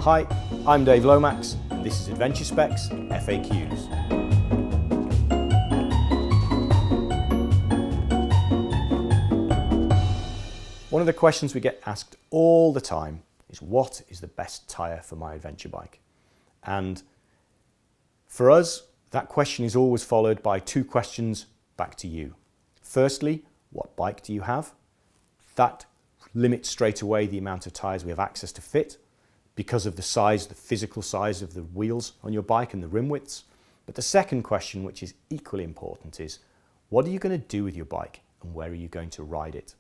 Hi, I'm Dave Lomax and this is Adventure Spec's FAQs. One of the questions we get asked all the time is what is the best tyre for my adventure bike? And for us, that question is always followed by two questions back to you. Firstly, what bike do you have? That limits straight away the amount of tyres we have access to fit because of the size, the physical size of the wheels on your bike and the rim widths. But the second question, which is equally important, is what are you going to do with your bike and where are you going to ride it?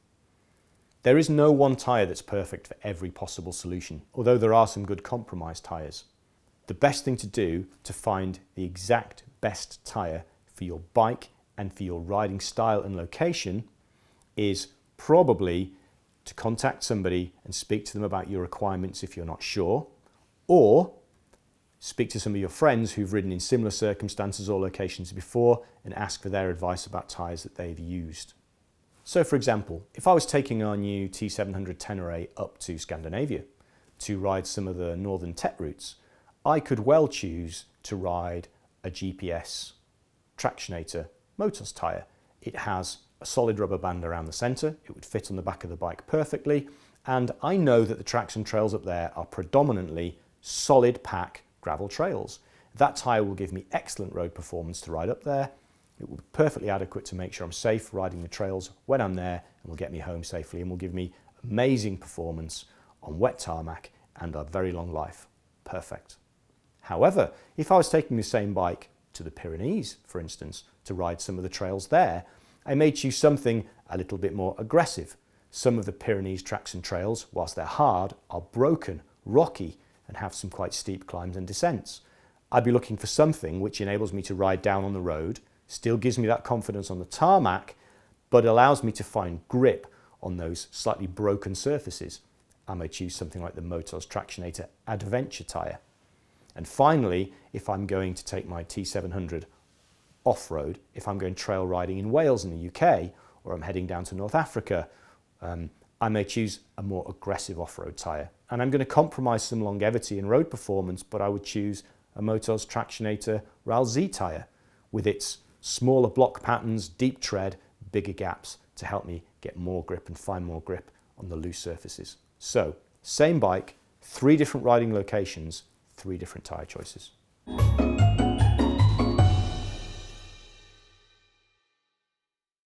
There is no one tyre that's perfect for every possible solution, although there are some good compromise tyres. The best thing to do to find the exact best tyre for your bike and for your riding style and location is probably to contact somebody and speak to them about your requirements if you're not sure, or speak to some of your friends who've ridden in similar circumstances or locations before and ask for their advice about tyres that they've used. So for example, if I was taking our new T700 Tenere up to Scandinavia to ride some of the northern Tet routes, I could well choose to ride a GPS Tractionator Motoz tyre. It has a solid rubber band around the centre, it would fit on the back of the bike perfectly, and I know that the tracks and trails up there are predominantly solid pack gravel trails. That tyre will give me excellent road performance to ride up there. It will be perfectly adequate to make sure I'm safe riding the trails when I'm there and will get me home safely and will give me amazing performance on wet tarmac and a very long life. Perfect. However, if I was taking the same bike to the Pyrenees, for instance, to ride some of the trails there, I may choose something a little bit more aggressive. Some of the Pyrenees tracks and trails, whilst they're hard, are broken, rocky, and have some quite steep climbs and descents. I'd be looking for something which enables me to ride down on the road, still gives me that confidence on the tarmac, but allows me to find grip on those slightly broken surfaces. I may choose something like the Motoz Tractionator Adventure tyre. And finally, if I'm going to take my T700 off-road, if I'm going trail riding in Wales in the UK, or I'm heading down to North Africa, I may choose a more aggressive off-road tyre. And I'm going to compromise some longevity and road performance, but I would choose a Motoz Tractionator RALL tyre with its smaller block patterns, deep tread, bigger gaps to help me get more grip and find more grip on the loose surfaces. So, same bike, 3 different riding locations, 3 different tyre choices.